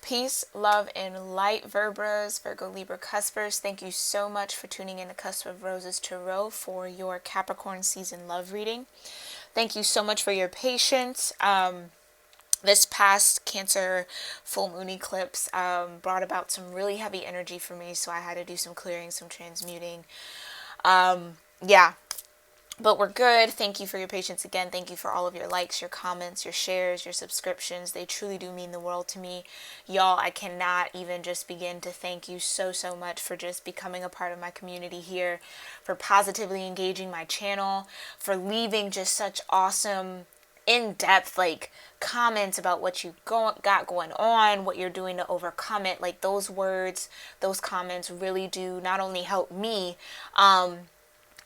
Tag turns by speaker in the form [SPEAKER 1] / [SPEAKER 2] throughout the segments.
[SPEAKER 1] Peace, love, and light, Verbras, Virgo-Libra Cuspers. Thank you so much for tuning in to Cusp of Roses Tarot for your Capricorn season love reading. Thank you so much for your patience. This past Cancer full moon eclipse brought about some really heavy energy for me, so I had to do some clearing, some transmuting. Yeah. But we're good. Thank you for your patience again. Thank you for all of your likes, your comments, your shares, your subscriptions. They truly do mean the world to me. Y'all, I cannot even just begin to thank you so much for just becoming a part of my community here, for positively engaging my channel, for leaving just such awesome, in-depth, like, comments about what you got going on, what you're doing to overcome it. Like, those words, those comments really do not only help me,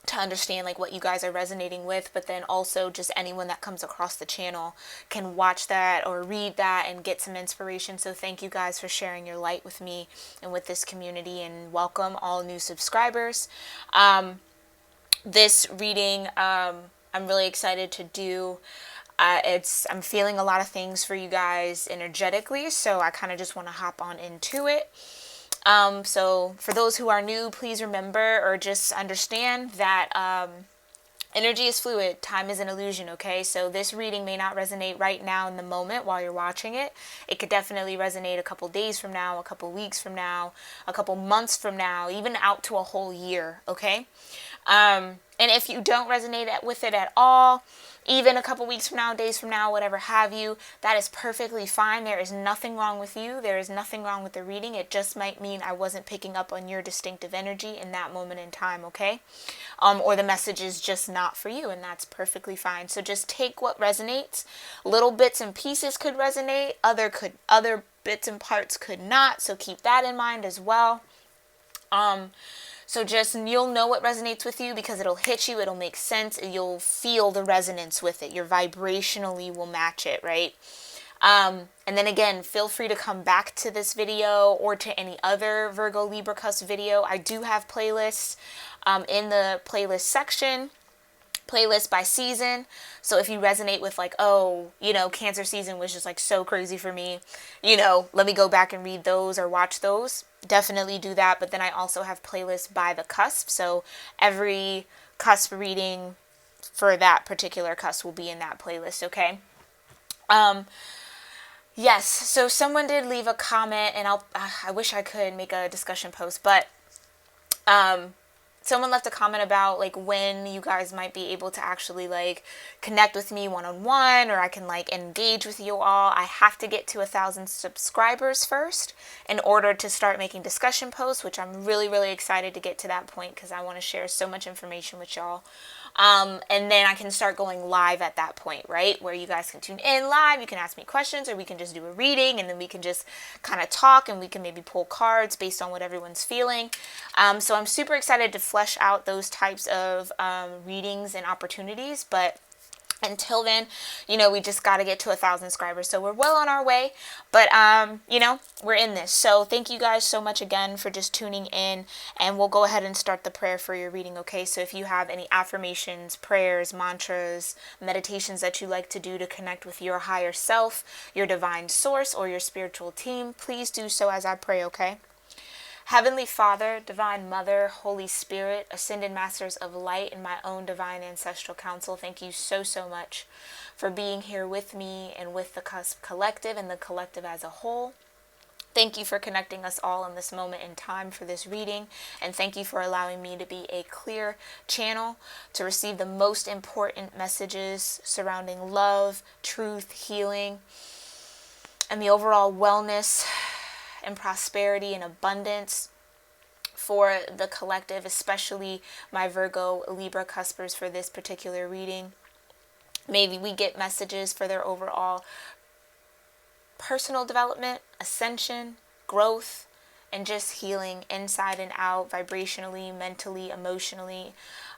[SPEAKER 1] to understand like what you guys are resonating with, but then also just anyone that comes across the channel can watch that or read that and get some inspiration. So thank you guys for sharing your light with me and with this community, and welcome all new subscribers. This reading I'm really excited to do. I'm feeling a lot of things for you guys energetically, so I kind of just want to hop on into it. So for those who are new, please remember or just understand that energy is fluid. Time is an illusion, okay? So this reading may not resonate right now in the moment while you're watching it. It could definitely resonate a couple days from now, a couple weeks from now, a couple months from now, even out to a whole year, okay? And if you don't resonate with it at all, even a couple weeks from now, days from now, whatever have you, that is perfectly fine. There is nothing wrong with you. There is nothing wrong with the reading. It just might mean I wasn't picking up on your distinctive energy in that moment in time, okay? Or the message is just not for you, and that's perfectly fine. So just take what resonates. Little bits and pieces could resonate. Other bits and parts could not. So keep that in mind as well. So just, you'll know what resonates with you because it'll hit you, it'll make sense, and you'll feel the resonance with it. Your vibrationally will match it, right? And then again, feel free to come back to this video or to any other Virgo Libra Cusp video. I do have playlists in the playlist section. Playlist by season. So if you resonate with like, oh, you know, Cancer season was just like so crazy for me, you know, let me go back and read those or watch those. Definitely do that. But then I also have playlists by the cusp. So every cusp reading for that particular cusp will be in that playlist, okay? Yes, so someone did leave a comment, and I wish I could make a discussion post, but someone left a comment about like when you guys might be able to actually like connect with me one-on-one, or I can like engage with you all. I have to get to 1,000 subscribers first in order to start making discussion posts, which I'm really excited to get to that point because I want to share so much information with y'all. And then I can start going live at that point, right? Where you guys can tune in live, you can ask me questions, or we can just do a reading, and then we can just kind of talk, and we can maybe pull cards based on what everyone's feeling. So I'm super excited to flesh out those types of readings and opportunities, but until then, you know, we just got to get to 1,000 subscribers. So we're well on our way, but, you know, we're in this. So thank you guys so much again for just tuning in, and we'll go ahead and start the prayer for your reading, okay? So if you have any affirmations, prayers, mantras, meditations that you like to do to connect with your higher self, your divine source, or your spiritual team, please do so as I pray, okay? Heavenly Father, Divine Mother, Holy Spirit, Ascended Masters of Light, and my own Divine Ancestral Council, thank you so much for being here with me and with the Cusp Collective and the collective as a whole. Thank you for connecting us all in this moment in time for this reading, and thank you for allowing me to be a clear channel to receive the most important messages surrounding love, truth, healing, and the overall wellness and prosperity and abundance for the collective, especially my Virgo Libra Cuspers for this particular reading. Maybe we get messages for their overall personal development, ascension, growth, and just healing inside and out, vibrationally, mentally, emotionally,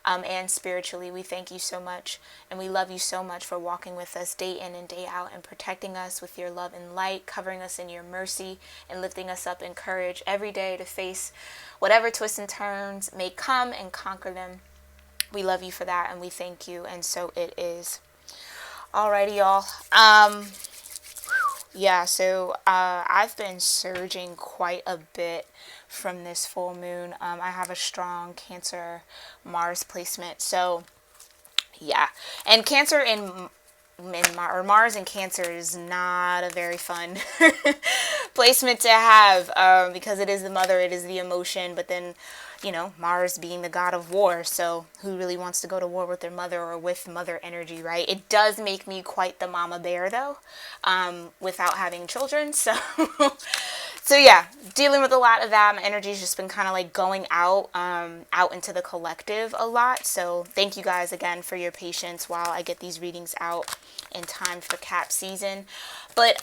[SPEAKER 1] and spiritually. We thank you so much, and we love you so much for walking with us day in and day out and protecting us with your love and light, covering us in your mercy, and lifting us up in courage every day to face whatever twists and turns may come and conquer them. We love you for that, and we thank you, and so it is. Alrighty, y'all. Yeah, so I've been surging quite a bit from this full moon. I have a strong Cancer Mars placement. So, yeah. And Cancer or Mars and Cancer is not a very fun placement to have, because it is the mother, it is the emotion, but then, Mars being the god of war. So who really wants to go to war with their mother or with mother energy, right? It does make me quite the mama bear, though, without having children. So, so yeah, dealing with a lot of that. My energy's just been kind of like going out into the collective a lot. So thank you guys again for your patience while I get these readings out in time for cap season. But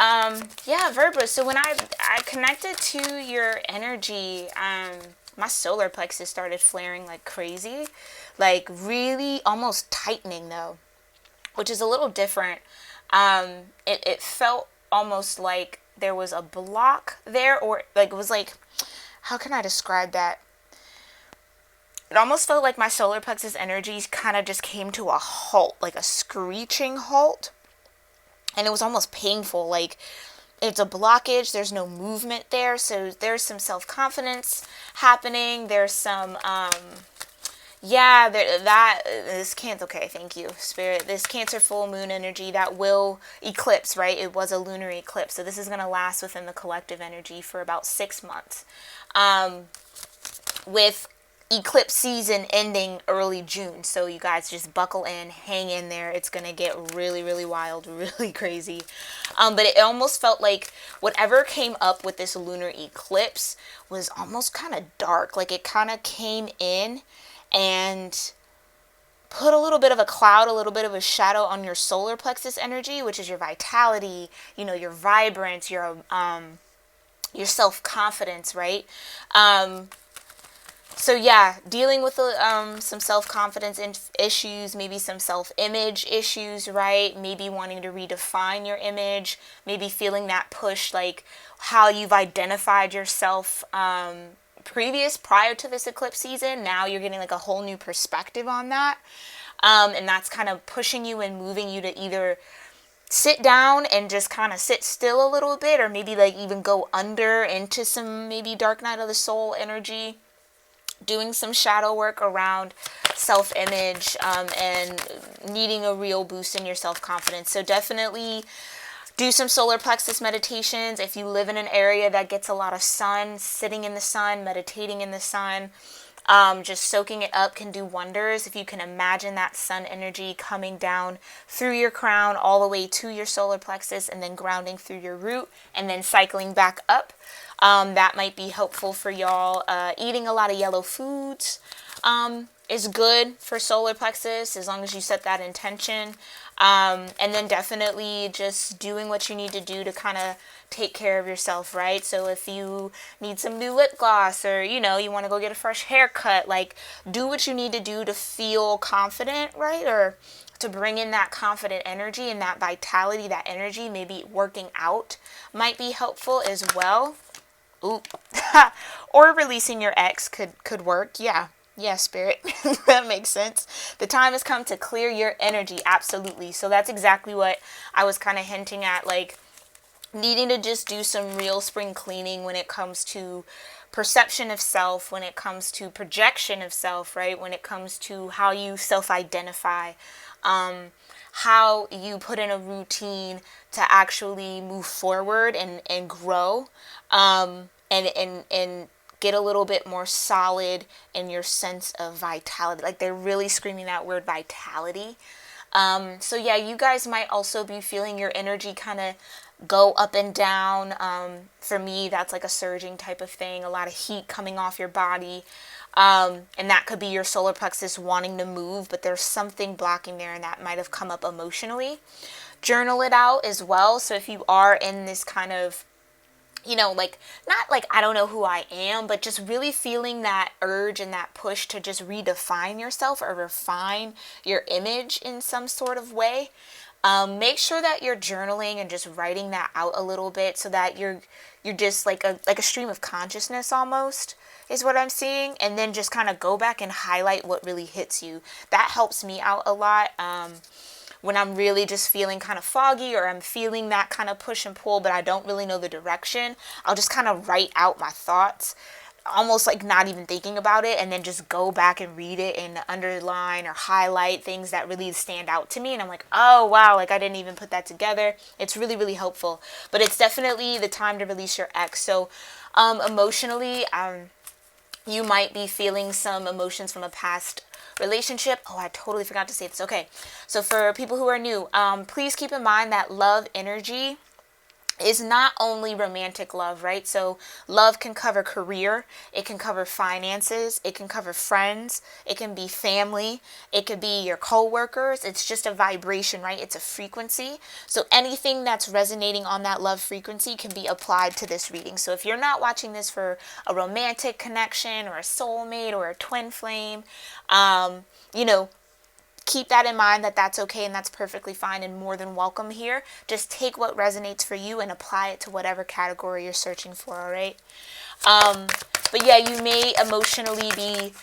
[SPEAKER 1] yeah, Virgo. So when I connected to your energy, my solar plexus started flaring like crazy, like really almost tightening though, which is a little different. It felt almost like there was a block there, or like it was like, how can I describe that? It almost felt like my solar plexus energies kind of just came to a halt, like a screeching halt. And it was almost painful. Like, it's a blockage, there's no movement there. So there's some self-confidence happening. There's some, this cancer, okay, thank you, Spirit. This Cancer full moon energy that will eclipse, right? It was a lunar eclipse. So this is going to last within the collective energy for about 6 months. With eclipse season ending early June. So you guys just buckle in, hang in there. It's going to get really, really wild, really crazy. But it almost felt like whatever came up with this lunar eclipse was almost kind of dark. Like it kind of came in and put a little bit of a cloud, a little bit of a shadow on your solar plexus energy, which is your vitality, your vibrance, your self-confidence, right? So yeah, dealing with some self-confidence issues, maybe some self-image issues, right? Maybe wanting to redefine your image, maybe feeling that push, like how you've identified yourself prior to this eclipse season. Now you're getting like a whole new perspective on that. And that's kind of pushing you and moving you to either sit down and just kind of sit still a little bit, or maybe like even go under into some maybe dark night of the soul energy, doing some shadow work around self-image, and needing a real boost in your self-confidence. So definitely do some solar plexus meditations. If you live in an area that gets a lot of sun, sitting in the sun, meditating in the sun, just soaking it up can do wonders. If you can imagine that sun energy coming down through your crown all the way to your solar plexus and then grounding through your root and then cycling back up, that might be helpful for y'all. Eating a lot of yellow foods is good for solar plexus as long as you set that intention. And then definitely just doing what you need to do to kind of take care of yourself, right? So if you need some new lip gloss, or you want to go get a fresh haircut, like do what you need to do to feel confident, right? Or to bring in that confident energy and that vitality, that energy. Maybe working out might be helpful as well. Ooh. Or releasing your ex could work. Yeah, Spirit. That makes sense. The time has come to clear your energy. Absolutely. So that's exactly what I was kind of hinting at, like needing to just do some real spring cleaning when it comes to perception of self, when it comes to projection of self, right? When it comes to how you self-identify, how you put in a routine to actually move forward and grow, and get a little bit more solid in your sense of vitality. Like they're really screaming that word vitality. So yeah, you guys might also be feeling your energy kind of go up and down. For me, that's like a surging type of thing, a lot of heat coming off your body. And that could be your solar plexus wanting to move, but there's something blocking there, and that might have come up emotionally. Journal it out as well. So if you are in this kind of, like, not like I don't know who I am, but just really feeling that urge and that push to just redefine yourself or refine your image in some sort of way. Make sure that you're journaling and just writing that out a little bit, so that you're just like a stream of consciousness almost is what I'm seeing, and then just kind of go back and highlight what really hits you. That helps me out a lot. when I'm really just feeling kind of foggy, or I'm feeling that kind of push and pull, but I don't really know the direction, I'll just kind of write out my thoughts, almost like not even thinking about it, and then just go back and read it and underline or highlight things that really stand out to me, and I'm like, oh wow, like I didn't even put that together. It's really, really helpful. But it's definitely the time to release your ex. So emotionally, you might be feeling some emotions from a past relationship. Oh, I totally forgot to say this. Okay, so for people who are new, please keep in mind that love energy is not only romantic love, right? So love can cover career, it can cover finances, it can cover friends, it can be family, it could be your co-workers. It's just a vibration, right? It's a frequency. So anything that's resonating on that love frequency can be applied to this reading. So if you're not watching this for a romantic connection or a soulmate or a twin flame, you know, keep that in mind, that that's okay and that's perfectly fine and more than welcome here. Just take what resonates for you and apply it to whatever category you're searching for, all right? But yeah, you may emotionally be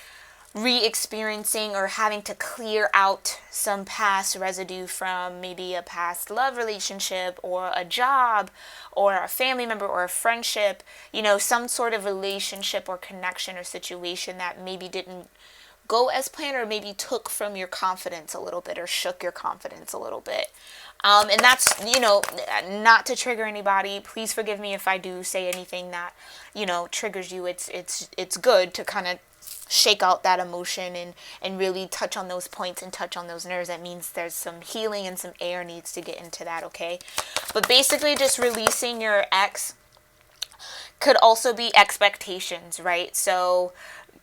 [SPEAKER 1] re-experiencing or having to clear out some past residue from maybe a past love relationship or a job or a family member or a friendship, you know, some sort of relationship or connection or situation that maybe didn't go as planned, or maybe took from your confidence a little bit or shook your confidence a little bit. And that's, you know, not to trigger anybody. Please forgive me if I do say anything that, you know, triggers you. It's good to kind of shake out that emotion and really touch on those points and touch on those nerves. That means there's some healing and some air needs to get into that, okay? But basically just releasing your ex could also be expectations, right? So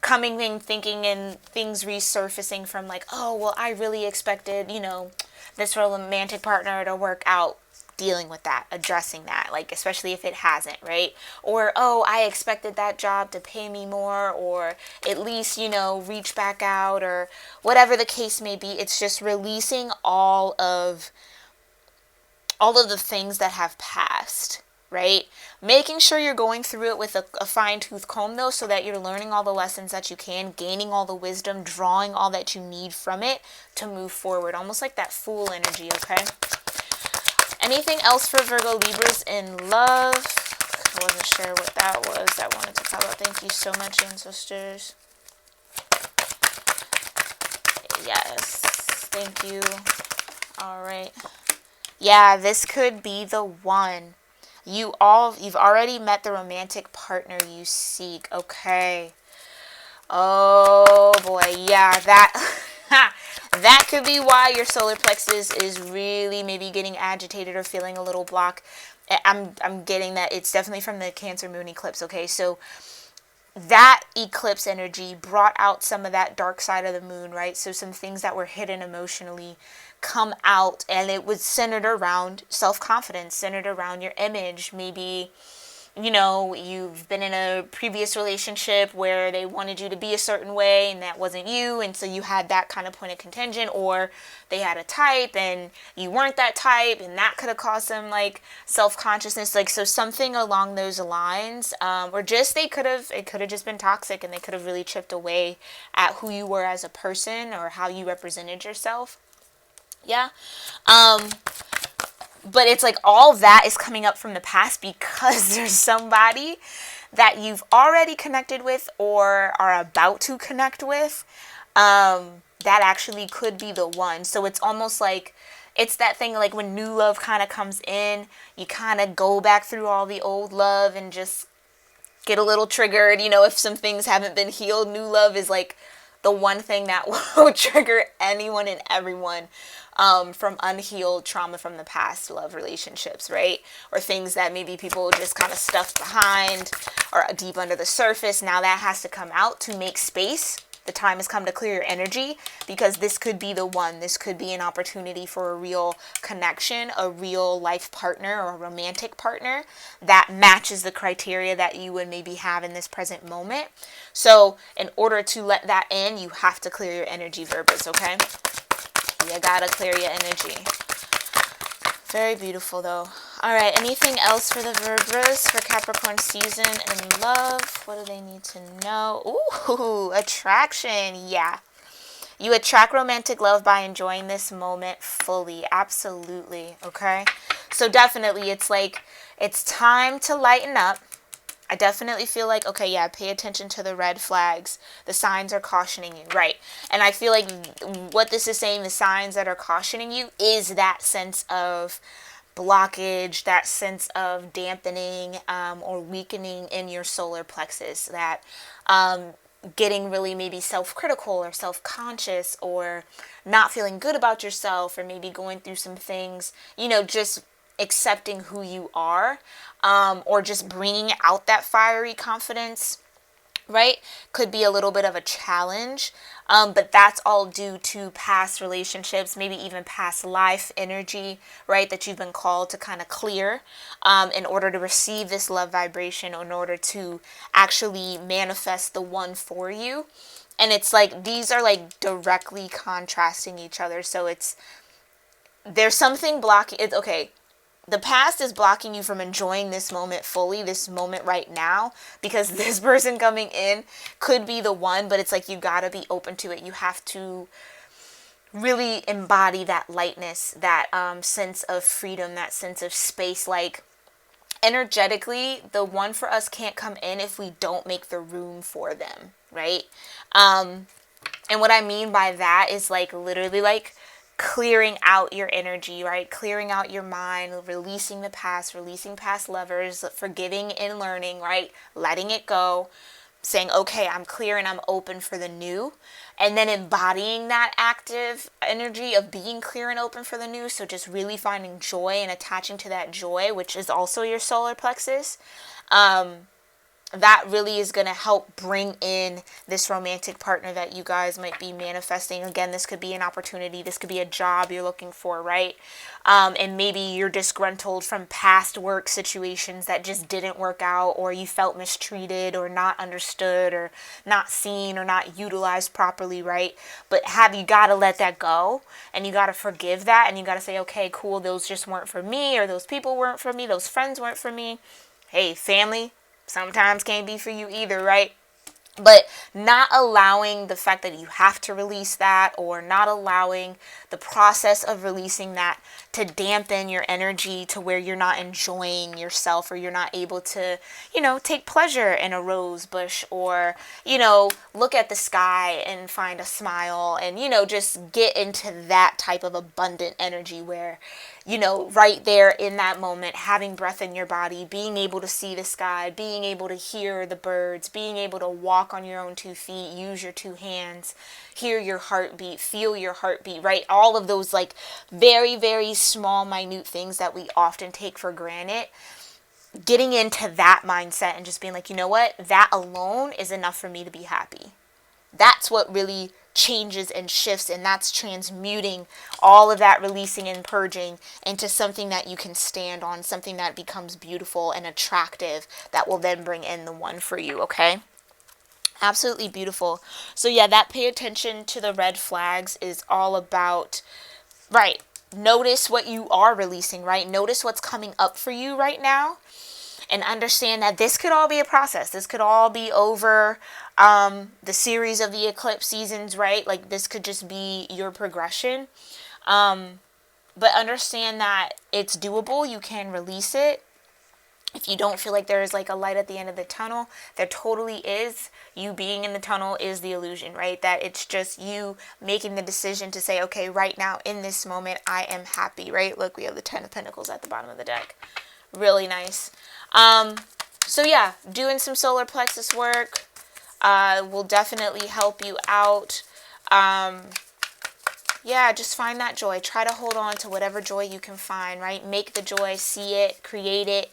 [SPEAKER 1] coming in thinking and things resurfacing from like, oh, well, I really expected, you know, this romantic partner to work out, dealing with that, addressing that, like, especially if it hasn't, right? Or, oh, I expected that job to pay me more, or at least, you know, reach back out, or whatever the case may be. It's just releasing all of the things that have passed, right? Making sure you're going through it with a fine-tooth comb, though, so that you're learning all the lessons that you can, gaining all the wisdom, drawing all that you need from it to move forward. Almost like that Fool energy, okay? Anything else for Virgo Libras in love? I wasn't sure what that was. I wanted to talk about. Thank you so much, ancestors. Yes. Thank you. All right. Yeah, this could be the one. You've already met the romantic partner you seek. Okay. Oh boy, yeah, that that could be why your solar plexus is really maybe getting agitated or feeling a little block. I'm getting that it's definitely from the Cancer moon eclipse, okay? So that eclipse energy brought out some of that dark side of the moon, right? So some things that were hidden emotionally come out, and it was centered around self-confidence, centered around your image. Maybe, you know, you've been in a previous relationship where they wanted you to be a certain way and that wasn't you, and so you had that kind of point of contention, or they had a type and you weren't that type, and that could have caused some like self-consciousness, like, so something along those lines, or just it could have just been toxic, and they could have really chipped away at who you were as a person or how you represented yourself. Yeah. But it's like all that is coming up from the past because there's somebody that you've already connected with or are about to connect with, that actually could be the one. So it's almost like, it's that thing like when new love kind of comes in, you kind of go back through all the old love and just get a little triggered. You know, if some things haven't been healed, new love is like the one thing that will trigger anyone and everyone. From unhealed trauma from the past love relationships, right? Or things that maybe people just kind of stuffed behind or deep under the surface. Now that has to come out to make space. The time has come to clear your energy, because this could be the one. This could be an opportunity for a real connection, a real life partner or a romantic partner that matches the criteria that you would maybe have in this present moment. So in order to let that in, you have to clear your energy, Virgos, okay? You gotta clear your energy. Very beautiful, though. All right, anything else for the Virgos for Capricorn season in love? What do they need to know? Ooh, attraction. Yeah. You attract romantic love by enjoying this moment fully. Absolutely. Okay. So definitely it's like, it's time to lighten up. I definitely feel like, okay, yeah, pay attention to the red flags. The signs are cautioning you, right? And I feel like what this is saying, the signs that are cautioning you, is that sense of blockage, that sense of dampening or weakening in your solar plexus, that getting really maybe self-critical or self-conscious or not feeling good about yourself, or maybe going through some things, just accepting who you are, or just bringing out that fiery confidence, right? Could be a little bit of a challenge, but that's all due to past relationships, maybe even past life energy, right? That you've been called to kind of clear in order to receive this love vibration, in order to actually manifest the one for you. And it's like, these are like directly contrasting each other. So there's something blocking it. Okay. The past is blocking you from enjoying this moment fully, this moment right now, because this person coming in could be the one, but it's like, you gotta be open to it. You have to really embody that lightness, that sense of freedom, that sense of space. Like, energetically, the one for us can't come in if we don't make the room for them, right? And what I mean by that is like, literally like, clearing out your energy, right? Clearing out your mind, releasing the past, releasing past lovers, forgiving and learning, right? Letting it go, saying, okay, I'm clear and I'm open for the new. And then embodying that active energy of being clear and open for the new. So just really finding joy and attaching to that joy, which is also your solar plexus. That really is going to help bring in this romantic partner that you guys might be manifesting. Again, this could be an opportunity. This could be a job you're looking for, right? And maybe you're disgruntled from past work situations that just didn't work out, or you felt mistreated or not understood or not seen or not utilized properly, right? But you got to let that go, and you got to forgive that, and you got to say, okay, cool, those just weren't for me, or those people weren't for me, those friends weren't for me. Hey, family sometimes can't be for you either, right? But not allowing the fact that you have to release that, or not allowing the process of releasing that to dampen your energy to where you're not enjoying yourself, or you're not able to, take pleasure in a rose bush, or, look at the sky and find a smile, and, just get into that type of abundant energy where, right there in that moment, having breath in your body, being able to see the sky, being able to hear the birds, being able to walk on your own 2 feet, use your 2 hands, hear your heartbeat, feel your heartbeat, right? All of those like very, very small, minute things that we often take for granted. Getting into that mindset and just being like, you know what? That alone is enough for me to be happy. That's what really changes and shifts, and that's transmuting all of that releasing and purging into something that you can stand on, something that becomes beautiful and attractive, that will then bring in the one for you, okay? Absolutely beautiful. So yeah, that pay attention to the red flags is all about, right, notice what you are releasing, right? Notice what's coming up for you right now, and understand that this could all be a process. This could all be over the series of the eclipse seasons, right? Like, this could just be your progression. But understand that it's doable. You can release it. If you don't feel like there is like a light at the end of the tunnel, there totally is. You being in the tunnel is the illusion, right? That it's just you making the decision to say, okay, right now in this moment, I am happy, right? Look, we have the 10 of Pentacles at the bottom of the deck. Really nice. So yeah, doing some solar plexus work will definitely help you out. Yeah, just find that joy. Try to hold on to whatever joy you can find, right? Make the joy, see it, create it.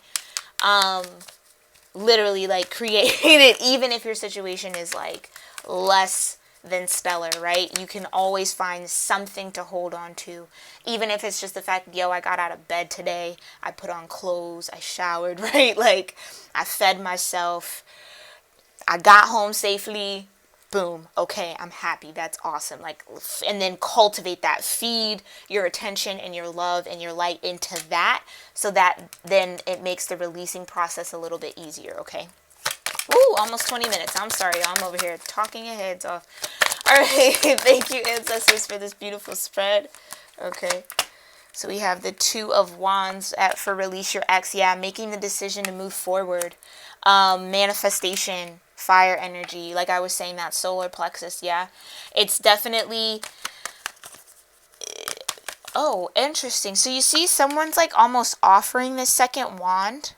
[SPEAKER 1] Literally like create it, even if your situation is like less than stellar, right? You can always find something to hold on to, even if it's just the fact, yo, I got out of bed today, I put on clothes, I showered, right? Like, I fed myself, I got home safely, boom, okay, I'm happy, that's awesome. Like, and then cultivate that, feed your attention and your love and your light into that, so that then it makes the releasing process a little bit easier, okay? Ooh, almost 20 minutes. I'm sorry, I'm over here talking your heads off. right. Thank you, ancestors, for this beautiful spread. Okay. So we have the Two of Wands for release your ex. Yeah, making the decision to move forward. Manifestation, fire energy. Like I was saying, that solar plexus. Yeah, it's definitely. Oh, interesting. So you see, someone's like almost offering this second wand,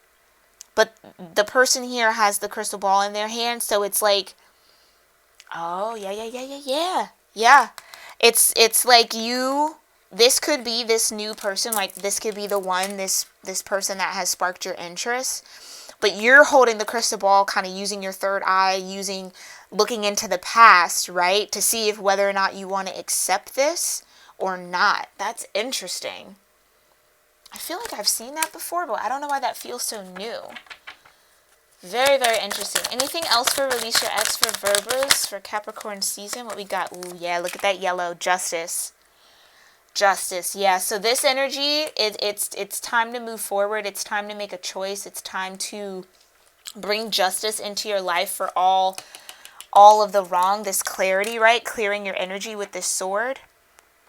[SPEAKER 1] but the person here has the crystal ball in their hand. So it's like, oh yeah. It's like you. This could be this new person. Like this could be the one. This person that has sparked your interest. But you're holding the crystal ball, kind of using your third eye, looking into the past, right, to see if whether or not you want to accept this or not. That's interesting. I feel like I've seen that before, but I don't know why that feels so new. Very, very interesting. Anything else for release your ex for Verbers for Capricorn season? What we got? Ooh, yeah, look at that yellow. Justice. Justice. Yeah, so this energy, it's time to move forward. It's time to make a choice. It's time to bring justice into your life for all of the wrong. This clarity, right? Clearing your energy with this sword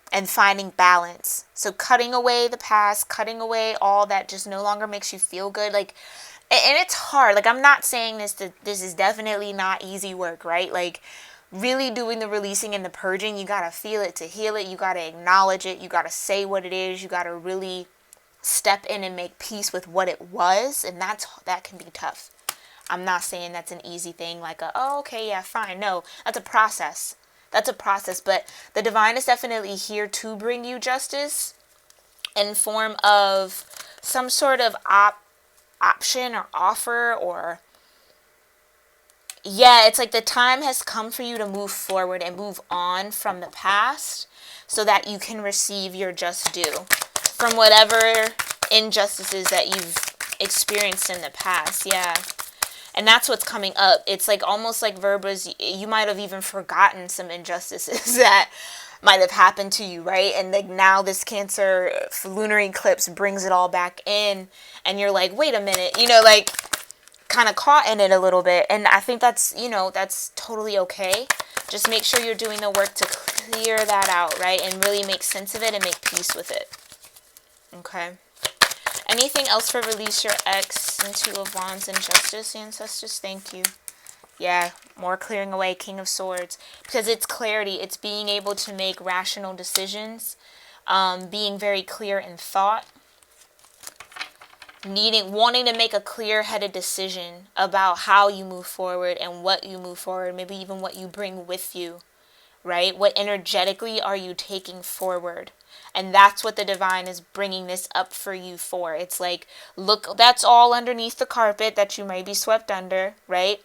[SPEAKER 1] and finding balance. So cutting away the past, cutting away all that just no longer makes you feel good. Like, and it's hard. Like, I'm not saying this is definitely not easy work, right? Like, really doing the releasing and the purging, you gotta feel it to heal it. You gotta acknowledge it. You gotta say what it is. You gotta really step in and make peace with what it was. And that can be tough. I'm not saying that's an easy thing, like oh, okay, yeah, fine. No, that's a process. That's a process. But the divine is definitely here to bring you justice in form of some sort of option or offer, or yeah, it's like the time has come for you to move forward and move on from the past so that you can receive your just due from whatever injustices that you've experienced in the past. Yeah. And that's what's coming up. It's like almost like Verbas, you might have even forgotten some injustices that might have happened to you, right? And like now this Cancer lunar eclipse brings it all back in, and you're like, wait a minute, like kind of caught in it a little bit. And I think that's, that's totally okay. Just make sure you're doing the work to clear that out, right? And really make sense of it and make peace with it. Okay. Anything else for release your ex and Two of Wands and Justice, ancestors? Thank you. Yeah, more clearing away, King of Swords. Because it's clarity. It's being able to make rational decisions. Being very clear in thought. Wanting to make a clear-headed decision about how you move forward and what you move forward. Maybe even what you bring with you. Right? What energetically are you taking forward? And that's what the divine is bringing this up for you for. It's like, look, that's all underneath the carpet that you may be swept under, right?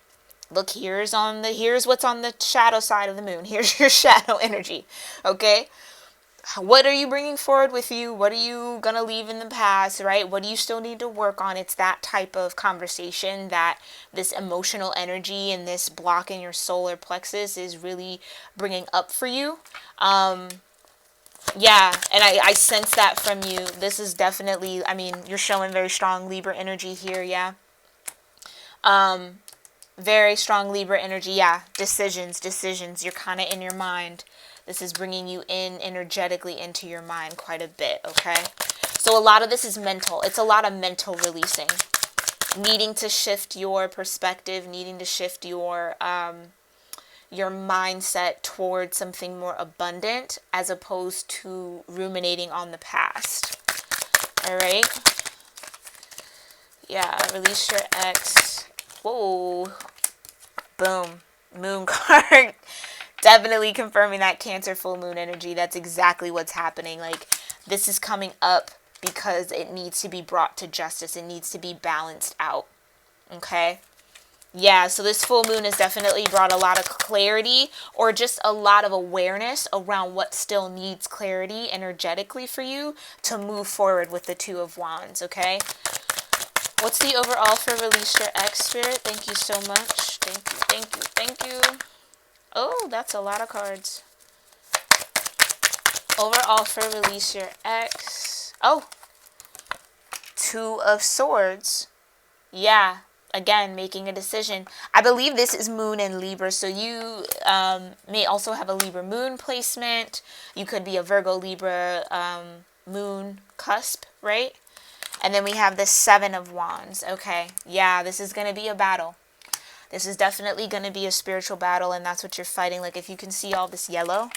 [SPEAKER 1] Look, here's what's on the shadow side of the moon. Here's your shadow energy, okay? What are you bringing forward with you? What are you going to leave in the past, right? What do you still need to work on? It's that type of conversation that this emotional energy and this block in your solar plexus is really bringing up for you. Yeah, and I sense that from you. This is definitely, you're showing very strong Libra energy here, yeah. Very strong Libra energy, yeah. Decisions. You're kind of in your mind. This is bringing you in energetically into your mind quite a bit, okay? So a lot of this is mental. It's a lot of mental releasing. Needing to shift your perspective, needing to shift your mindset towards something more abundant as opposed to ruminating on the past. All right? Yeah, release your ex. Whoa. Boom. Moon card. Definitely confirming that Cancer full moon energy. That's exactly what's happening. Like, this is coming up because it needs to be brought to justice. It needs to be balanced out. Okay? Yeah, so this full moon has definitely brought a lot of clarity or just a lot of awareness around what still needs clarity energetically for you to move forward with the Two of Wands, okay? What's the overall for release your ex, Spirit? Thank you so much. Thank you. Oh, that's a lot of cards. Overall for release your ex. Oh, Two of Swords. Yeah. again, making a decision. I believe this is moon in Libra, so you may also have a Libra moon placement. You could be a Virgo-Libra moon cusp, right? And then we have the Seven of Wands. Okay, yeah, this is going to be a battle. This is definitely going to be a spiritual battle, and that's what you're fighting. Like, if you can see all this yellow,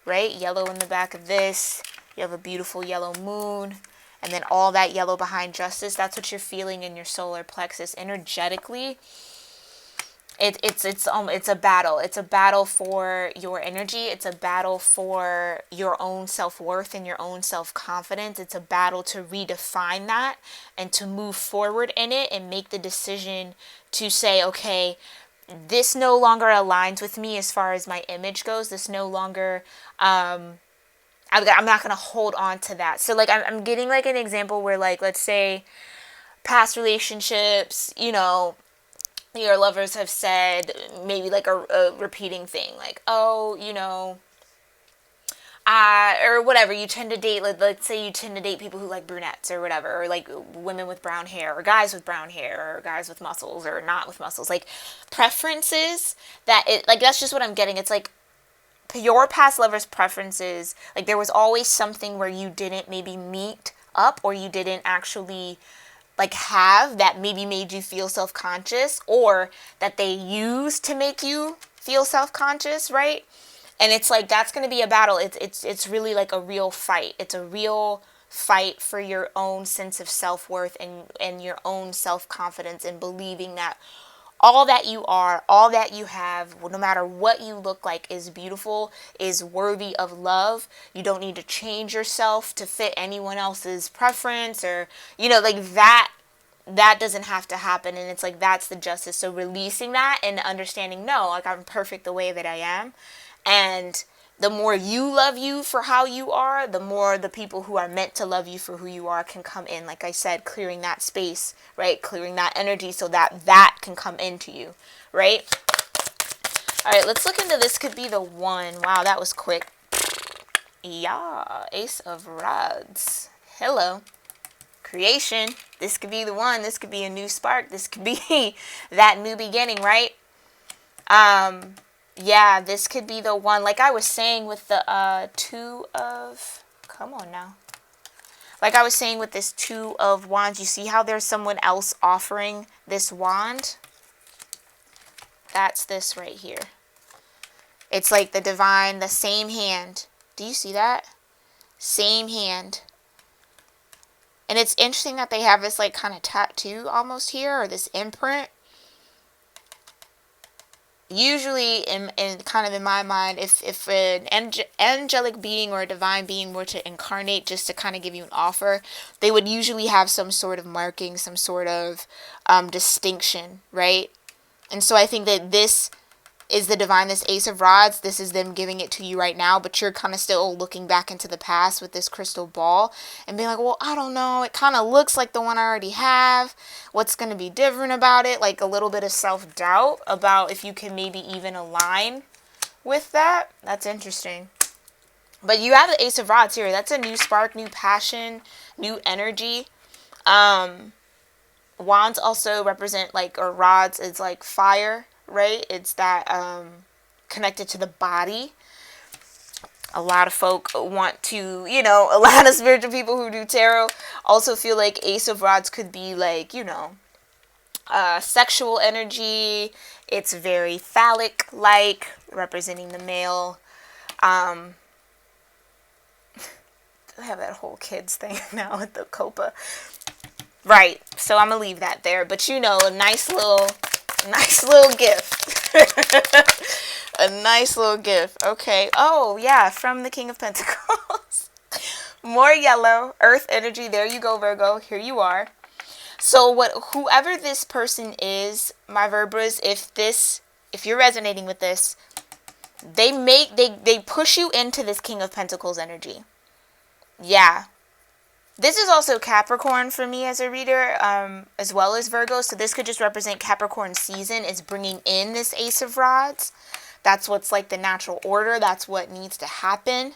[SPEAKER 1] right? Yellow in the back of this. You have a beautiful yellow moon. And then all that yellow behind justice. That's what you're feeling in your solar plexus. Energetically, it's a battle. It's a battle for your energy. It's a battle for your own self-worth and your own self-confidence. It's a battle to redefine that and to move forward in it and make the decision to say, okay, this no longer aligns with me as far as my image goes. This no longer, I'm not going to hold on to that. So, like, I'm getting, like, an example where, like, let's say past relationships, you know, your lovers have said maybe, like, a repeating thing. Like, oh, you know, or whatever, you tend to date, let's say you tend to date people who like brunettes or whatever, or like women with brown hair, or guys with brown hair, or guys with muscles, or not with muscles, like preferences that it, like, that's just what I'm getting. It's like your past lovers' preferences, like there was always something where you didn't maybe meet up, or you didn't actually like have, that maybe made you feel self-conscious, or that they used to make you feel self-conscious, right? And it's like, that's going to be a battle. It's really like a real fight. It's a real fight for your own sense of self-worth and your own self-confidence, and believing that all that you are, all that you have, no matter what you look like, is beautiful, is worthy of love. You don't need to change yourself to fit anyone else's preference, or, you know, like that doesn't have to happen. And it's like, that's the justice. So releasing that and understanding, no, like, I'm perfect the way that I am. And the more you love you for how you are, the more the people who are meant to love you for who you are can come in. Like I said, clearing that space, right? Clearing that energy so that can come into you, right? All right, let's look into this. Could be the one. Wow, that was quick. Yeah, Ace of Rods. Hello. Creation. This could be the one. This could be a new spark. This could be that new beginning, right? Yeah, this could be the one. Like I was saying with the Two of... Come on now. Like I was saying with this Two of Wands, you see how there's someone else offering this wand? That's this right here. It's like the divine, the same hand. Do you see that? Same hand. And it's interesting that they have this like kind of tattoo almost here, or this imprint. Usually, in kind of in my mind, if an angelic being or a divine being were to incarnate just to kind of give you an offer, they would usually have some sort of marking, some sort of distinction, right? And so I think that this is the divine, this Ace of Rods. This is them giving it to you right now, but you're kind of still looking back into the past with this crystal ball and being like, well, I don't know, it kind of looks like the one I already have. What's going to be different about it? Like a little bit of self-doubt about if you can maybe even align with that. That's interesting. But you have the Ace of Rods here. That's a new spark, new passion, new energy. Wands also represent like, or rods is like fire, right? It's that connected to the body. A lot of folk want to, you know, a lot of spiritual people who do tarot also feel like Ace of Rods could be like, you know, sexual energy. It's very phallic-like, representing the male. I have that whole kids thing now with the copa. Right, so I'm going to leave that there. But, you know, a nice little gift. A nice little gift. Okay. Oh, yeah, from the King of Pentacles. More yellow, earth energy. There you go, Virgo. Here you are. So whoever this person is, my Virbras, if you're resonating with this, they push you into this King of Pentacles energy. Yeah. This is also Capricorn for me as a reader, as well as Virgo. So this could just represent Capricorn season is bringing in this Ace of Rods. That's what's like the natural order. That's what needs to happen.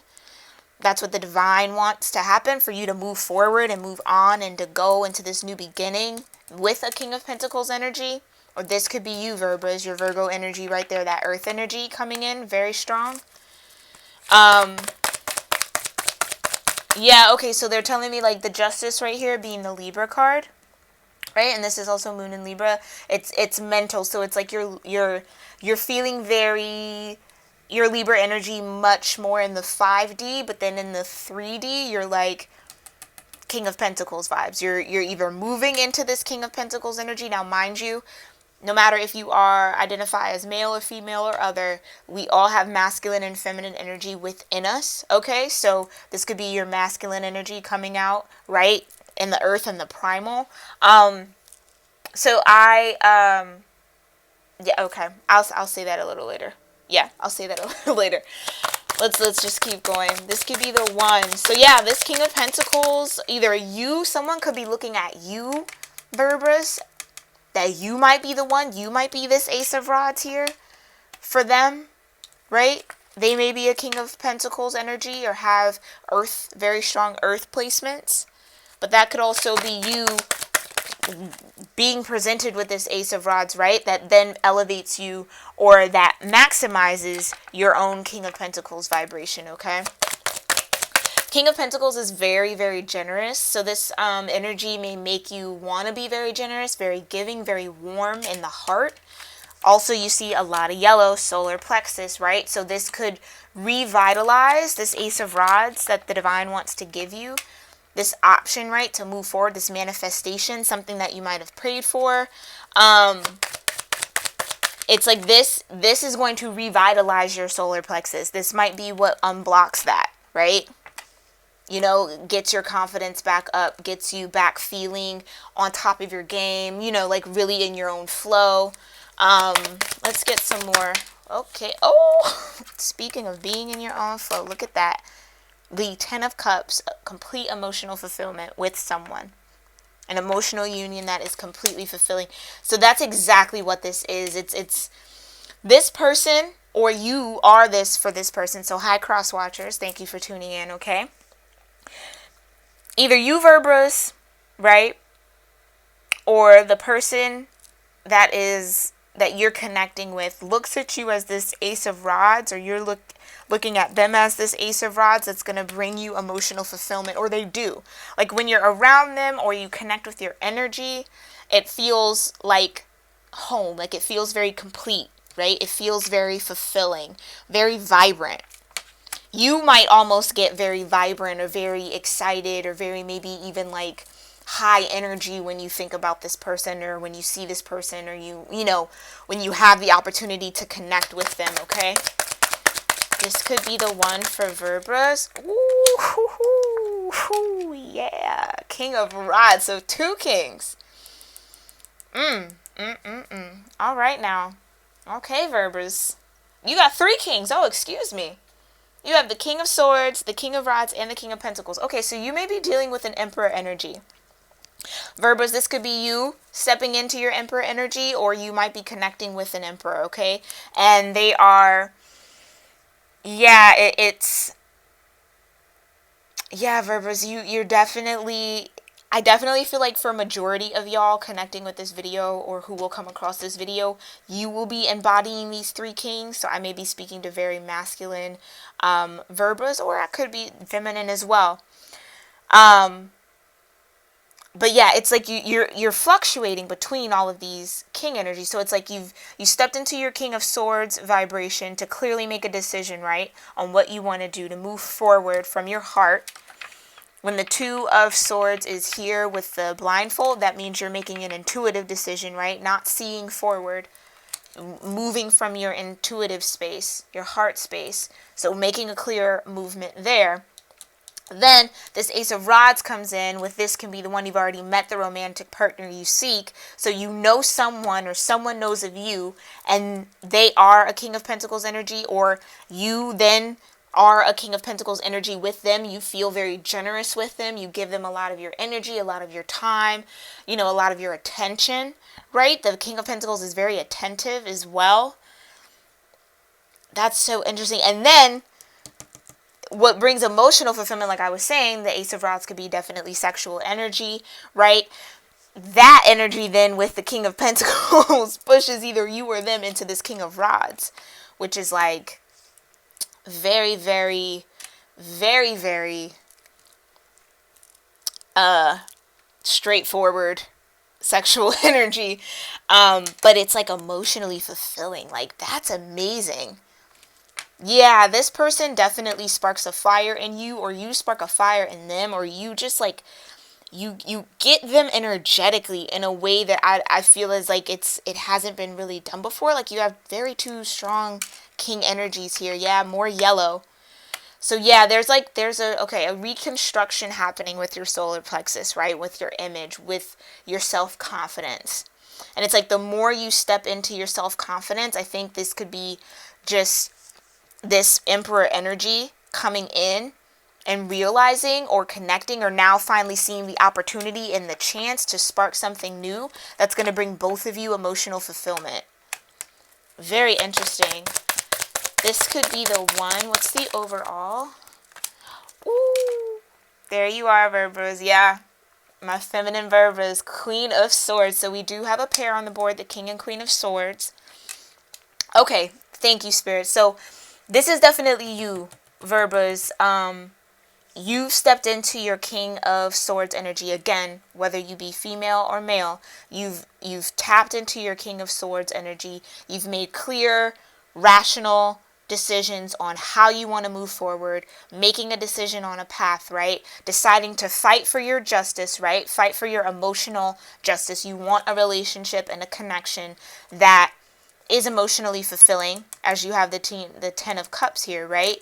[SPEAKER 1] That's what the divine wants to happen for you to move forward and move on and to go into this new beginning with a King of Pentacles energy. Or this could be you, Virgos, your Virgo energy right there, that earth energy coming in very strong. Yeah, okay, so they're telling me like the Justice right here being the Libra card, right? And this is also Moon in Libra. It's mental, so it's like you're feeling very your Libra energy much more in the 5D, but then in the 3D, you're like King of Pentacles vibes. You're either moving into this King of Pentacles energy. Now, mind you, no matter if you are identify as male or female or other, we all have masculine and feminine energy within us, okay? So this could be your masculine energy coming out, right? In the earth and the primal. So yeah, okay. I'll say that a little later. Yeah, I'll say that a little later. Let's just keep going. This could be the one. So yeah, this King of Pentacles, either someone could be looking at you, Virgos, that you might be the one. You might be this Ace of Rods here for them, right? They may be a King of Pentacles energy or have earth, very strong earth placements. But that could also be you being presented with this Ace of Rods, right? That then elevates you or that maximizes your own King of Pentacles vibration, okay? King of Pentacles is very, very generous. So this energy may make you want to be very generous, very giving, very warm in the heart. Also, you see a lot of yellow, solar plexus, right? So this could revitalize this Ace of Rods that the divine wants to give you. This option, right, to move forward, this manifestation, something that you might have prayed for. It's like this is going to revitalize your solar plexus. This might be what unblocks that, right? You know, gets your confidence back up, gets you back feeling on top of your game, you know, like really in your own flow. Let's get some more. Okay. Oh, speaking of being in your own flow, look at that. The 10 of Cups, complete emotional fulfillment with someone. An emotional union that is completely fulfilling. So that's exactly what this is. It's this person, or you are this for this person. So hi, cross watchers. Thank you for tuning in, okay? Either you, Virgos, right? Or the person that you're connecting with looks at you as this Ace of Rods, or you're looking at them as this Ace of Rods that's going to bring you emotional fulfillment, or they do. Like when you're around them or you connect with your energy, it feels like home, like it feels very complete, right? It feels very fulfilling, very vibrant. You might almost get very vibrant or very excited or very maybe even like high energy when you think about this person or when you see this person or you know, when you have the opportunity to connect with them, okay? This could be the one for Virgos. Ooh, yeah. King of Rods. So 2 kings. All right now. Okay, Virgos. You got 3 kings. Oh, excuse me. You have the King of Swords, the King of Rods, and the King of Pentacles. Okay, so you may be dealing with an Emperor energy. Virgos, this could be you stepping into your Emperor energy, or you might be connecting with an Emperor, okay? And they are... Yeah, yeah, Virgos, you're definitely, I definitely feel like for a majority of y'all connecting with this video or who will come across this video, you will be embodying these 3 kings. So I may be speaking to very masculine Virgos, or I could be feminine as well. But yeah, it's like you're fluctuating between all of these king energies. So it's like you stepped into your King of Swords vibration to clearly make a decision, right, on what you want to do to move forward from your heart. When the 2 of Swords is here with the blindfold, that means you're making an intuitive decision, right? Not seeing forward, moving from your intuitive space, your heart space. So making a clear movement there. Then this Ace of Rods comes in with this can be the one you've already met, the romantic partner you seek. So you know someone or someone knows of you and they are a King of Pentacles energy, or you then are a King of Pentacles energy with them. You feel very generous with them. You give them a lot of your energy, a lot of your time, you know, a lot of your attention, right? The King of Pentacles is very attentive as well. That's so interesting. And then what brings emotional fulfillment, like I was saying, the Ace of Rods could be definitely sexual energy, right? that energy then with the King of Pentacles pushes either you or them into this King of Rods, which is like very, very, very, very straightforward sexual energy. But it's like emotionally fulfilling. Like, that's amazing. Yeah, this person definitely sparks a fire in you, or you spark a fire in them, or you just like you get them energetically in a way that I feel is like it hasn't been really done before. Like, you have very two strong king energies here. Yeah, more yellow. So yeah, there's a reconstruction happening with your solar plexus, right? With your image, with your self-confidence. And it's like the more you step into your self-confidence, I think this could be just this emperor energy coming in and realizing or connecting or now finally seeing the opportunity and the chance to spark something new that's going to bring both of you emotional fulfillment. Very interesting. This could be the one. What's the overall? Ooh, there you are, Virgos. Yeah, my feminine Virgos, Queen of Swords. So we do have a pair on the board, the King and Queen of Swords. Okay, thank you, Spirit. So this is definitely you, Virgos. You've stepped into your King of Swords energy again, whether you be female or male. You've tapped into your King of Swords energy. You've made clear, rational decisions on how you want to move forward, making a decision on a path, right? Deciding to fight for your justice, right? Fight for your emotional justice. You want a relationship and a connection that is emotionally fulfilling, as you have the 10 of Cups here, right?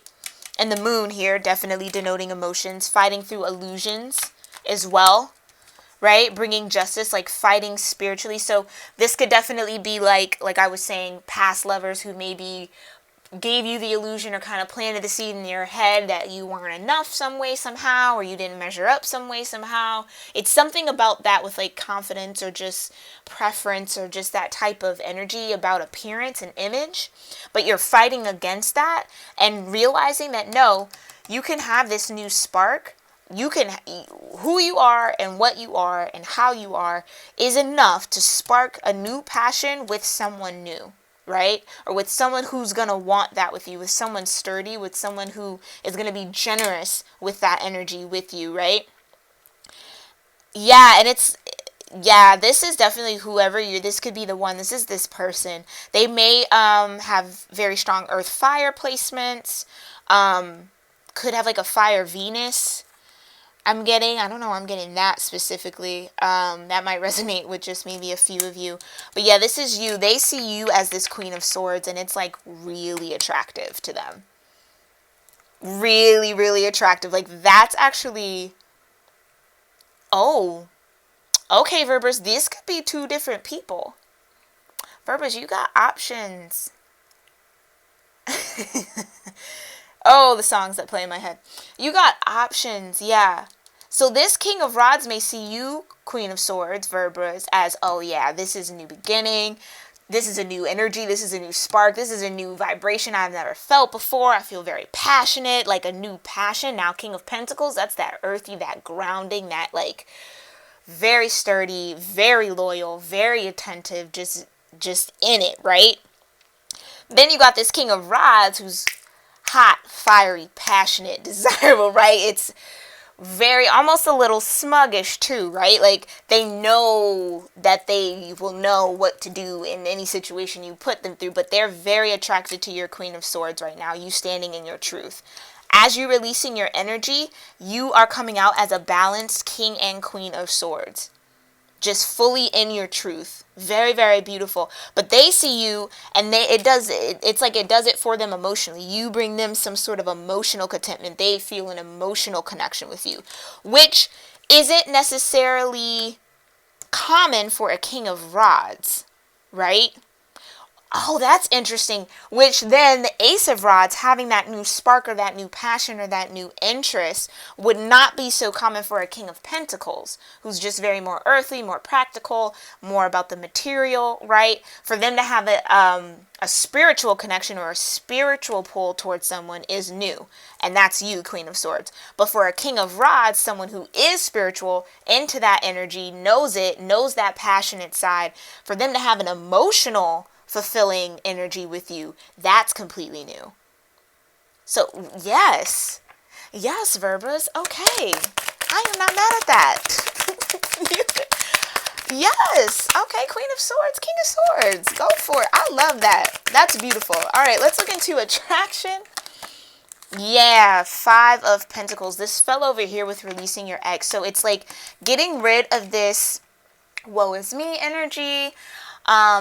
[SPEAKER 1] And the moon here, definitely denoting emotions, fighting through illusions as well, right? Bringing justice, like fighting spiritually. So this could definitely be like I was saying, past lovers who maybe gave you the illusion or kind of planted the seed in your head that you weren't enough some way, somehow, or you didn't measure up some way, somehow. It's something about that with like confidence or just preference or just that type of energy about appearance and image. But you're fighting against that and realizing that no, you can have this new spark. You can, who you are and what you are and how you are is enough to spark a new passion with someone new. Right? Or with someone who's going to want that with you, with someone sturdy, with someone who is going to be generous with that energy with you, right? Yeah, and this is definitely whoever this could be the one. This is this person. They may have very strong earth fire placements, could have like a fire Venus. I don't know, I'm getting that specifically. That might resonate with just maybe a few of you. But yeah, this is you. They see you as this Queen of Swords, and it's like really attractive to them. Really, really attractive. Like, that's actually... Oh, okay, Verbers, this could be two different people. Verbers, you got options. Oh, the songs that play in my head. You got options, yeah. So this King of Rods may see you, Queen of Swords, Verbers, as, oh yeah, this is a new beginning. This is a new energy. This is a new spark. This is a new vibration I've never felt before. I feel very passionate, like a new passion. Now, King of Pentacles, that's that earthy, that grounding, that like very sturdy, very loyal, very attentive, just in it, right? Then you got this King of Rods who's hot, fiery, passionate, desirable, right? It's very, almost a little smuggish too, right? Like, they know that they will know what to do in any situation you put them through, but they're very attracted to your Queen of Swords right now, you standing in your truth. As you're releasing your energy, you are coming out as a balanced King and Queen of Swords. Just fully in your truth. Very, very beautiful. But they see you, and it's like it does it for them emotionally. You bring them some sort of emotional contentment. They feel an emotional connection with you, which isn't necessarily common for a King of Rods, right? Oh, that's interesting. Which then the Ace of Rods, having that new spark or that new passion or that new interest, would not be so common for a King of Pentacles, who's just very more earthly, more practical, more about the material, right? For them to have a spiritual connection or a spiritual pull towards someone is new. And that's you, Queen of Swords. But for a King of Rods, someone who is spiritual, into that energy, knows it, knows that passionate side, for them to have an emotional fulfilling energy with you, that's completely new. So yes, Verbas, okay, I am not mad at that. Yes, okay, Queen of Swords, King of Swords, go for it. I love that. That's beautiful. All right, let's look into attraction. Yeah, Five of Pentacles. This fell over here with releasing your ex. So it's like getting rid of this woe is me energy,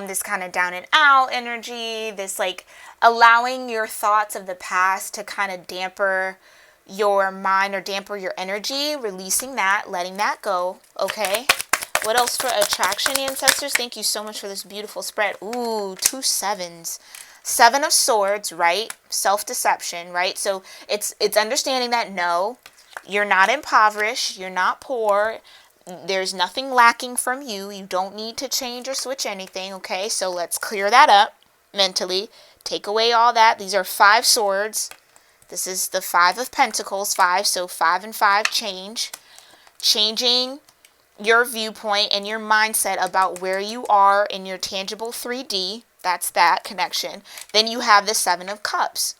[SPEAKER 1] this kind of down and out energy, this like allowing your thoughts of the past to kind of damper your mind or damper your energy, releasing that, letting that go. Okay. What else for attraction, ancestors? Thank you so much for this beautiful spread. Ooh, 2 sevens. 7 of Swords, right? Self-deception, right? So it's understanding that no, you're not impoverished, you're not poor. There's nothing lacking from you. You don't need to change or switch anything, okay? So let's clear that up mentally. Take away all that. These are 5 swords. This is the 5 of Pentacles, 5. So 5 and 5 change. Changing your viewpoint and your mindset about where you are in your tangible 3D. That's that connection. Then you have the 7 of Cups.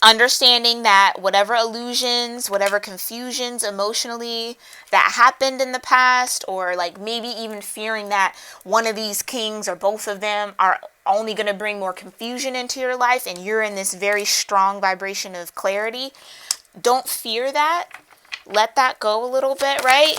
[SPEAKER 1] Understanding that whatever illusions, whatever confusions emotionally that happened in the past, or like maybe even fearing that one of these kings or both of them are only going to bring more confusion into your life and you're in this very strong vibration of clarity, don't fear that. Let that go a little bit, right?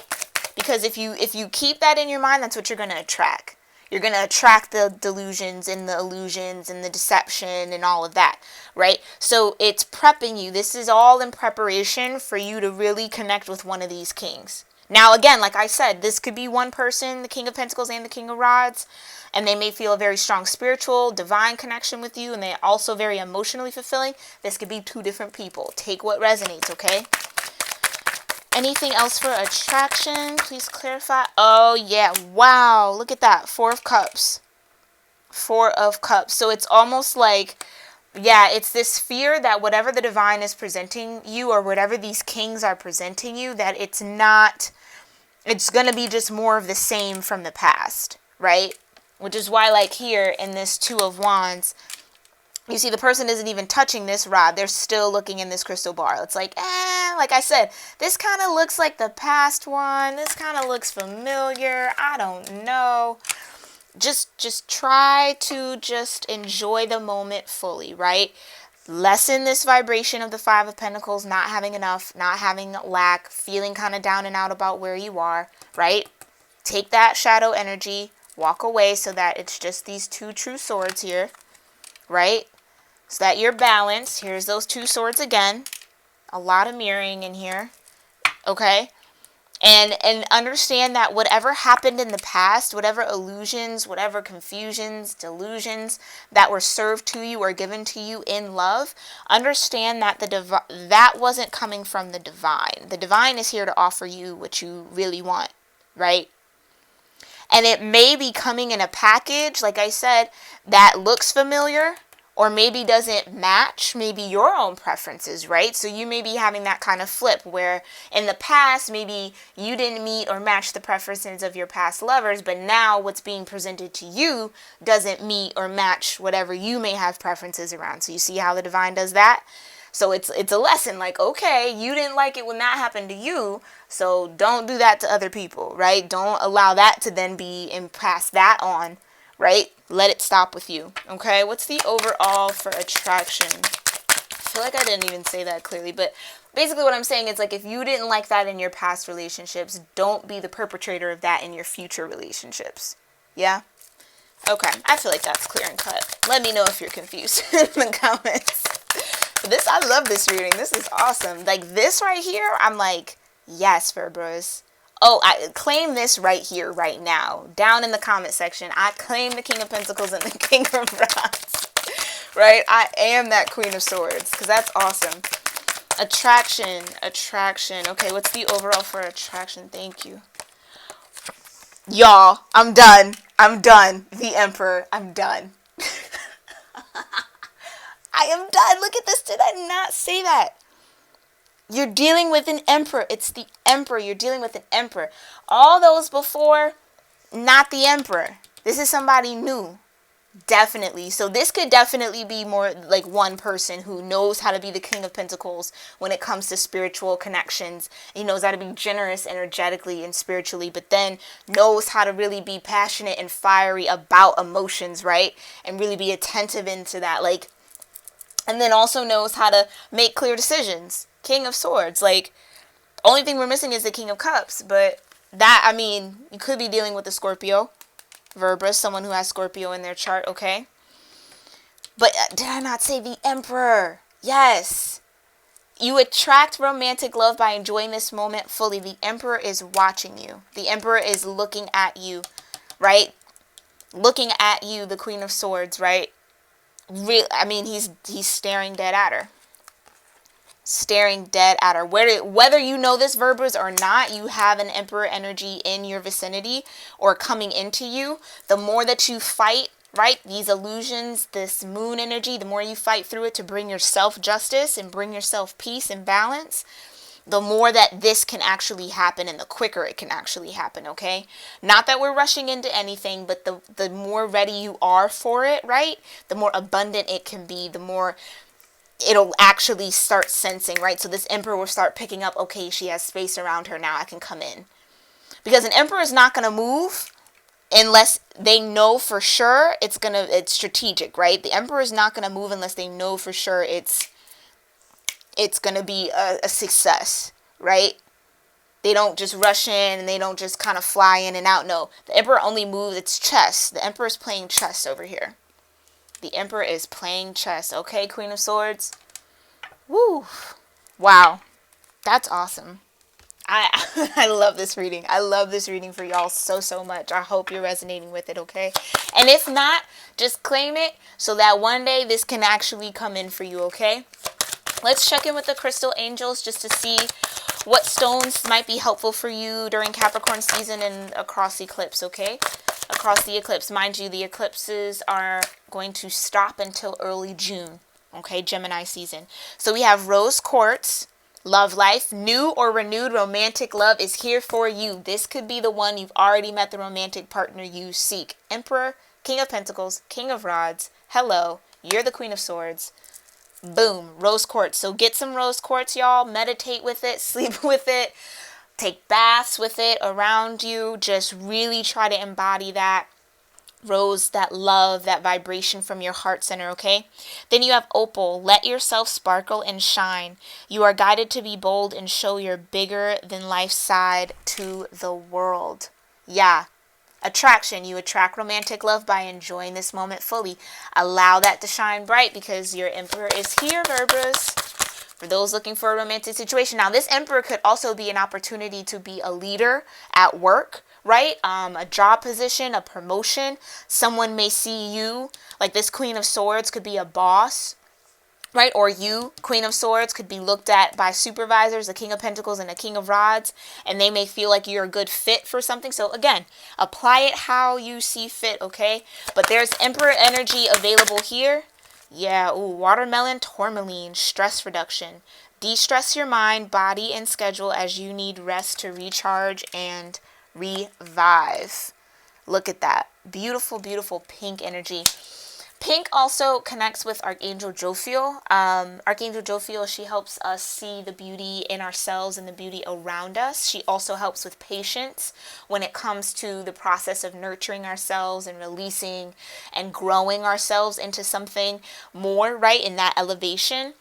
[SPEAKER 1] Because if you keep that in your mind, that's what you're going to attract. You're going to attract the delusions and the illusions and the deception and all of that, right? So it's prepping you. This is all in preparation for you to really connect with one of these kings. Now, again, like I said, this could be one person, the King of Pentacles and the King of Rods, and they may feel a very strong spiritual, divine connection with you, and they're also very emotionally fulfilling. This could be 2 different people. Take what resonates, okay? Anything else for attraction? Please clarify. Oh, yeah. Wow. Look at that. 4 of Cups. 4 of Cups. So it's almost like, yeah, it's this fear that whatever the divine is presenting you or whatever these kings are presenting you, that it's not, it's going to be just more of the same from the past, right? Which is why, like here in this 2 of Wands, you see the person isn't even touching this rod. They're still looking in this crystal ball. It's like, like I said, this kind of looks like the past one. This kind of looks familiar. I don't know. Just try to just enjoy the moment fully, right? Lessen this vibration of the 5 of Pentacles, not having enough, not having lack, feeling kind of down and out about where you are, right? Take that shadow energy, walk away so that it's just these 2 true swords here, right? So that you're balanced. Here's those 2 swords again. A lot of mirroring in here. Okay? And understand that whatever happened in the past, whatever illusions, whatever confusions, delusions that were served to you or given to you in love, understand that that wasn't coming from the divine. The divine is here to offer you what you really want, right? And it may be coming in a package, like I said, that looks familiar, or maybe doesn't match maybe your own preferences, right? So you may be having that kind of flip where in the past, maybe you didn't meet or match the preferences of your past lovers, but now what's being presented to you doesn't meet or match whatever you may have preferences around. So you see how the divine does that? So it's a lesson like, okay, you didn't like it when that happened to you, so don't do that to other people, right? Don't allow that to then be and pass that on, right? Let it stop with you, okay? What's the overall for attraction? I feel like I didn't even say that clearly, but basically what I'm saying is like if you didn't like that in your past relationships, don't be the perpetrator of that in your future relationships. Yeah? Okay, I feel like that's clear and cut. Let me know if you're confused in the comments. But this, I love this reading. This is awesome. Like this right here, I'm like, yes, Virgos. Oh, I claim this right here, right now. Down in the comment section, I claim the King of Pentacles and the King of Rods. Right? I am that Queen of Swords, because that's awesome. Attraction. Okay, what's the overall for attraction? Thank you. Y'all, I'm done. The Emperor, I'm done. I am done. Look at this. Did I not say that? You're dealing with an emperor. It's the emperor. You're dealing with an emperor. All those before, not the emperor. This is somebody new. Definitely. So this could definitely be more like one person who knows how to be the King of Pentacles when it comes to spiritual connections. He knows how to be generous energetically and spiritually, but then knows how to really be passionate and fiery about emotions, right? And really be attentive into that. Like, and then also knows how to make clear decisions. King of Swords. Like, only thing we're missing is the King of Cups. But that, I mean, you could be dealing with a Scorpio. Virgo, someone who has Scorpio in their chart, okay? But did I not say the Emperor? Yes. You attract romantic love by enjoying this moment fully. The Emperor is watching you. The Emperor is looking at you, right? Looking at you, the Queen of Swords, right? I mean, he's staring dead at her. Staring dead at her. Whether you know this, Virgos, or not, you have an Emperor energy in your vicinity or coming into you. The more that you fight, right, these illusions, this moon energy, the more you fight through it to bring yourself justice and bring yourself peace and balance, the more that this can actually happen and the quicker it can actually happen, okay? Not that we're rushing into anything, but the more ready you are for it, right, the more abundant it can be, the more it'll actually start sensing, right? So this Emperor will start picking up, okay, she has space around her now, I can come in. Because an Emperor is not going to move unless they know for sure it's strategic, right? The Emperor is not going to move unless they know for sure it's going to be a success, right? They don't just rush in and they don't just kind of fly in and out. No, the Emperor only moves, it's chess. The Emperor is playing chess over here. The Emperor is playing chess. Okay, Queen of Swords. Woo. Wow. That's awesome. I love this reading. I love this reading for y'all so much. I hope you're resonating with it, okay? And if not, just claim it so that one day this can actually come in for you, okay? Let's check in with the crystal angels just to see what stones might be helpful for you during Capricorn season and across eclipse, okay? Across the eclipse. Mind you, the eclipses are going to stop until early June, okay? Gemini season. So we have rose quartz, love life, new or renewed romantic love is here for you. This could be the one you've already met the romantic partner you seek. Emperor, King of Pentacles, King of Rods. Hello, you're the Queen of Swords. Boom, rose quartz. So get some rose quartz, y'all. Meditate with it, sleep with it, take baths with it around you. Just really try to embody that rose, that love, that vibration from your heart center, okay? Then you have opal. Let yourself sparkle and shine. You are guided to be bold and show your bigger than life side to the world. Yeah. Attraction. You attract romantic love by enjoying this moment fully. Allow that to shine bright because your Emperor is here, Virgos. For those looking for a romantic situation. Now, this Emperor could also be an opportunity to be a leader at work, right? A job position, a promotion. Someone may see you, like this Queen of Swords could be a boss, right? Or you, Queen of Swords, could be looked at by supervisors, the King of Pentacles and the King of Rods, and they may feel like you're a good fit for something. So again, apply it how you see fit, okay? But there's Emperor energy available here. Yeah, ooh, watermelon, tourmaline, stress reduction. De-stress your mind, body, and schedule as you need rest to recharge and revive. Look at that. Beautiful, beautiful pink energy. Pink also connects with Archangel Jophiel. Archangel Jophiel, she helps us see the beauty in ourselves and the beauty around us. She also helps with patience when it comes to the process of nurturing ourselves and releasing and growing ourselves into something more, right, in that elevation.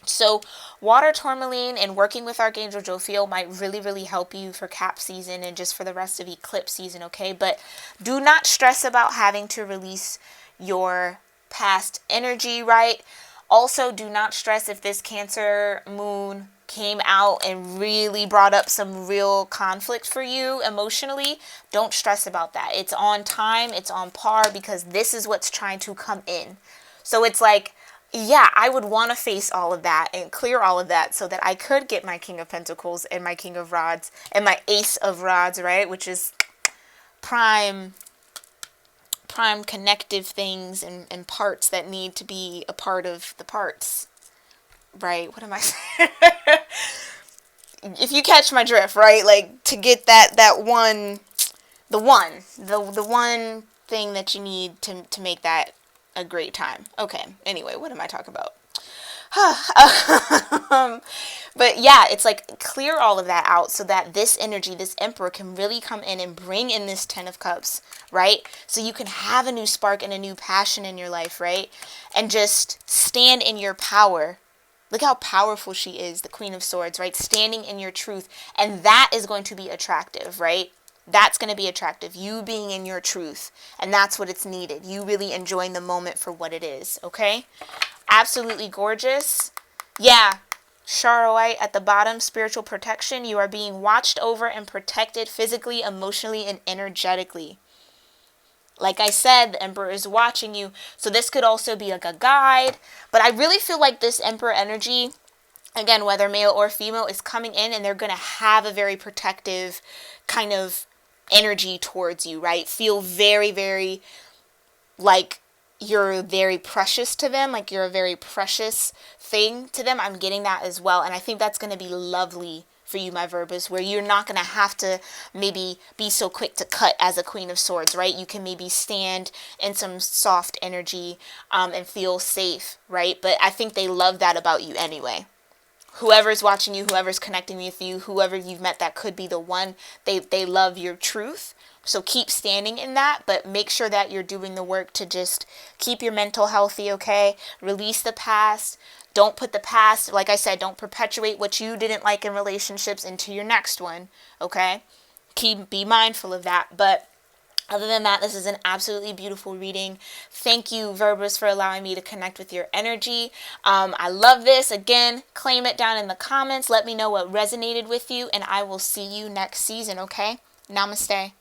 [SPEAKER 1] So water tourmaline and working with Archangel Jophiel might really help you for Cap season and just for the rest of eclipse season, okay? But do not stress about having to release your past energy, right? Also, do not stress if this Cancer moon came out and really brought up some real conflict for you emotionally, don't stress about that. It's on time, it's on par, because this is what's trying to come in. So it's like, yeah, I would want to face all of that and clear all of that so that I could get my King of Pentacles and my King of Rods and my Ace of Rods, right? Which is prime connective things and parts that need to be a part of the parts, right? What am I saying? If you catch my drift, right? Like, to get that one, the one thing that you need to make that a great time. Okay, anyway, what am I talking about? But yeah, it's like, clear all of that out so that this energy, this Emperor, can really come in and bring in this Ten of Cups, right? So you can have a new spark and a new passion in your life, right? And just stand in your power. Look how powerful she is, the Queen of Swords, right? Standing in your truth. And that is going to be attractive, right? That's going to be attractive. You being in your truth. And that's what it's needed. You really enjoying the moment for what it is, okay? Absolutely gorgeous. Yeah. Charoite at the bottom, spiritual protection. You are being watched over and protected physically, emotionally, and energetically. Like I said, the Emperor is watching you. So this could also be like a guide. But I really feel like this Emperor energy, again, whether male or female, is coming in and they're going to have a very protective kind of energy towards you, right? Feel very, very like you're very precious to them, like you're a very precious thing to them. I'm getting that as well. And I think that's going to be lovely for you, my Virgos, where you're not going to have to maybe be so quick to cut as a Queen of Swords, right? You can maybe stand in some soft energy and feel safe, right? But I think they love that about you anyway. Whoever's watching you, whoever's connecting with you, whoever you've met that could be the one, they love your truth. So keep standing in that, but make sure that you're doing the work to just keep your mental healthy, okay? Release the past. Don't put the past, like I said, don't perpetuate what you didn't like in relationships into your next one, okay? Be mindful of that. But other than that, this is an absolutely beautiful reading. Thank you, Virgos, for allowing me to connect with your energy. I love this. Again, claim it down in the comments. Let me know what resonated with you, and I will see you next season, okay? Namaste.